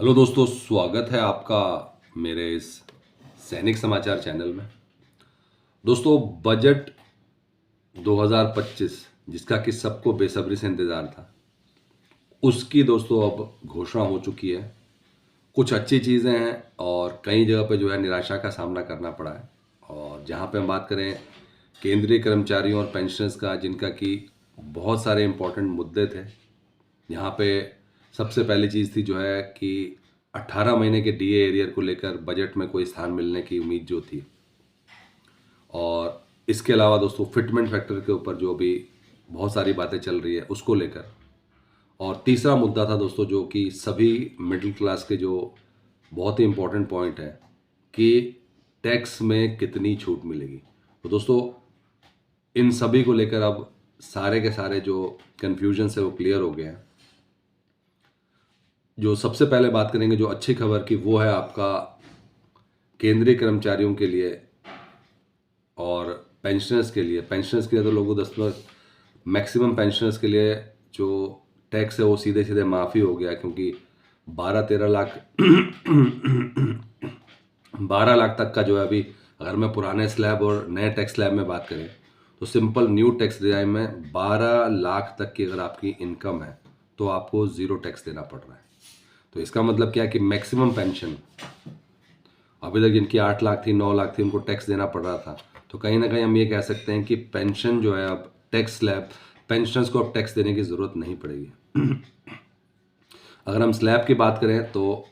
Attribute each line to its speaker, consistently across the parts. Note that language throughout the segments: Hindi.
Speaker 1: हेलो दोस्तों, स्वागत है आपका मेरे इस सैनिक समाचार चैनल में। दोस्तों, बजट 2025 जिसका कि सबको बेसब्री से इंतज़ार था, उसकी दोस्तों अब घोषणा हो चुकी है। कुछ अच्छी चीज़ें हैं और कई जगह पे जो है निराशा का सामना करना पड़ा है। और जहाँ पे हम बात करें केंद्रीय कर्मचारियों और पेंशनर्स का, जिनका कि बहुत सारे इम्पोर्टेंट मुद्दे थे। यहाँ पे सबसे पहली चीज़ थी जो है कि 18 महीने के डीए एरियर को लेकर बजट में कोई स्थान मिलने की उम्मीद जो थी। और इसके अलावा दोस्तों फिटमेंट फैक्टर के ऊपर जो भी बहुत सारी बातें चल रही है उसको लेकर। और तीसरा मुद्दा था दोस्तों जो कि सभी मिडिल क्लास के जो बहुत ही इम्पोर्टेंट पॉइंट है कि टैक्स में कितनी छूट मिलेगी। तो दोस्तों इन सभी को लेकर अब सारे के सारे जो कन्फ्यूजन है वो क्लियर हो गए हैं। जो सबसे पहले बात करेंगे जो अच्छी खबर की, वो है आपका केंद्रीय कर्मचारियों के लिए और पेंशनर्स के लिए। पेंशनर्स के लिए तो लोगों 10 मैक्सिमम पेंशनर्स के लिए जो टैक्स है वो सीधे सीधे माफ़ी हो गया, क्योंकि 12-13 लाख 12 लाख तक का जो है अभी, अगर मैं पुराने स्लैब और नए टैक्स स्लैब में बात करें तो सिंपल न्यू टैक्स डिजाइन में 12 लाख तक की अगर आपकी इनकम है तो आपको ज़ीरो टैक्स देना पड़ रहा है। तो इसका मतलब क्या है कि मैक्सिमम पेंशन अभी तक जिनकी 8 लाख थी, 9 लाख थी, उनको टैक्स देना पड़ रहा था। तो कहीं ना कहीं हम ये कह सकते हैं कि पेंशन जो है अब टैक्स स्लैब, पेंशनर्स को अब टैक्स देने की ज़रूरत नहीं पड़ेगी। अगर हम स्लैब की बात करें तो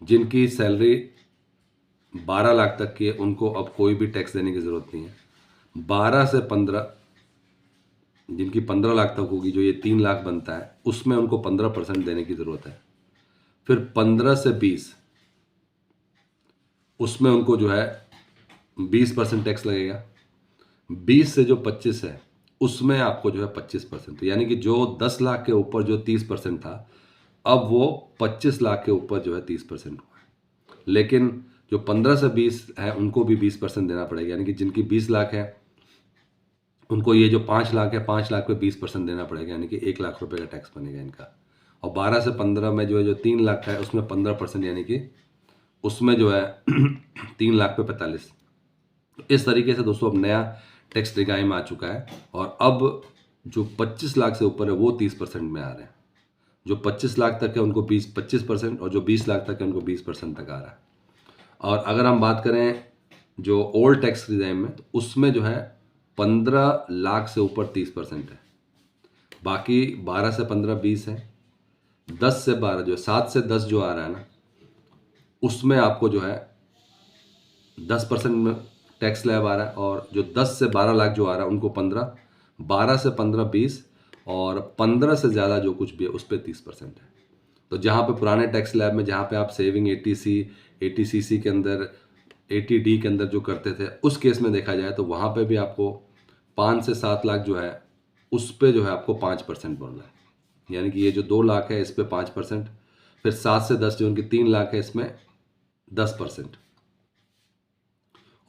Speaker 1: जिनकी सैलरी 12 लाख तक की है उनको अब कोई भी टैक्स देने की ज़रूरत नहीं है। 12 से 15, जिनकी 15 लाख तक होगी, जो ये 3 लाख बनता है, उसमें उनको 15% देने की ज़रूरत है। फिर 15 से 20, उसमें उनको जो है 20% टैक्स लगेगा। 20 से जो 25 है उसमें आपको जो है 25%। तो यानी कि जो 10 लाख के ऊपर जो 30% था, अब वो 25 लाख के ऊपर जो है 30% हुआ है। लेकिन जो 15 से 20 है उनको भी 20% देना पड़ेगा। यानी कि जिनकी 20 लाख है उनको ये जो 5 लाख है, 5 लाख पे 20% देना पड़ेगा, यानी कि 1 लाख रुपए का टैक्स बनेगा इनका। और 12 से 15 में जो है जो 3 लाख है उसमें 15%, यानी कि उसमें जो है 3 लाख पे 45। इस तरीके से दोस्तों अब नया टैक्स रिगाई में आ चुका है। और अब जो 25 लाख से ऊपर है वो 30% में आ रहे हैं। जो 25 लाख तक है उनको 25%, और जो 20 लाख तक है उनको 20% तक आ रहा है। और अगर हम बात करें जो ओल्ड टैक्स रिजाइम में, तो उसमें जो है 15 लाख से ऊपर 30% है। बाकी 12 से 15 20 है। 10 से 12 जो 7 से 10 जो आ रहा है ना, उसमें आपको जो है 10% में टैक्स स्लैब आ रहा है। और जो 10 से 12 लाख जो आ रहा है उनको 15, 12 से 15 20, और 15 से ज़्यादा जो कुछ भी है उस पर 30% है। तो जहाँ पे पुराने टैक्स स्लैब में जहाँ पे आप सेविंग 80C 80CC के अंदर 80D के अंदर जो करते थे, उस केस में देखा जाए तो वहाँ पे भी आपको 5 से 7 लाख जो है उस पे जो है आपको 5% बढ़ रहा है। यानी कि ये जो 2 लाख है इस पे 5%, फिर 7 से 10 जो उनकी 3 लाख है इसमें 10%,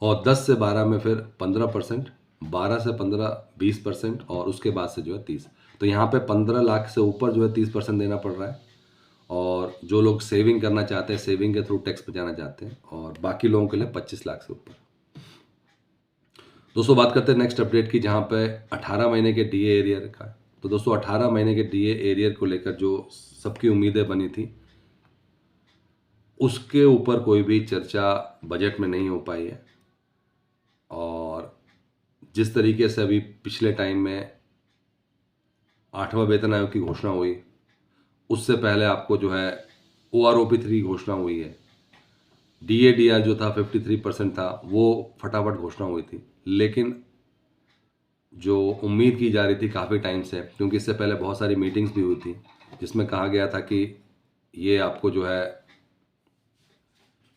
Speaker 1: और 10 से 12 में फिर 15%, 12 से 15 20%, और उसके बाद से जो है 30। तो यहाँ पे 15 लाख से ऊपर जो है 30% देना पड़ रहा है। और जो लोग सेविंग करना चाहते हैं, सेविंग के थ्रू टैक्स बचाना चाहते हैं, और बाकी लोगों के लिए 25 लाख से ऊपर। दोस्तों बात करते हैं नेक्स्ट अपडेट की, जहाँ पे 18 महीने के डीए एरियर का। तो दोस्तों 18 महीने के डीए एरियर को लेकर जो सबकी उम्मीदें बनी थी, उसके ऊपर कोई भी चर्चा बजट में नहीं हो पाई है। और जिस तरीके से अभी पिछले टाइम में 8वां वेतन आयोग की घोषणा हुई, उससे पहले आपको जो है OROP 3 की घोषणा हुई है। DADR जो था 53% था, वो फटाफट घोषणा हुई थी। लेकिन जो उम्मीद की जा रही थी काफ़ी टाइम से, क्योंकि इससे पहले बहुत सारी मीटिंग्स भी हुई थी जिसमें कहा गया था कि ये आपको जो है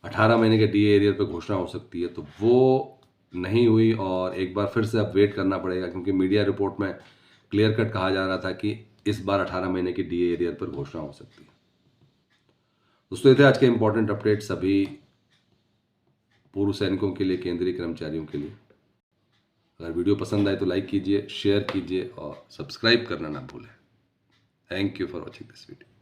Speaker 1: 18 महीने के डीए एरियर पे घोषणा हो सकती है, तो वो नहीं हुई। और एक बार फिर से अब वेट करना पड़ेगा, क्योंकि मीडिया रिपोर्ट में क्लियर कट कहा जा रहा था कि इस बार 18 महीने की डीए एरियर पर घोषणा हो सकती है। दोस्तों ये थे आज के इंपॉर्टेंट अपडेट सभी पूर्व सैनिकों के लिए, केंद्रीय कर्मचारियों के लिए। अगर वीडियो पसंद आए तो लाइक कीजिए, शेयर कीजिए और सब्सक्राइब करना ना भूलें। Thank you for watching this video.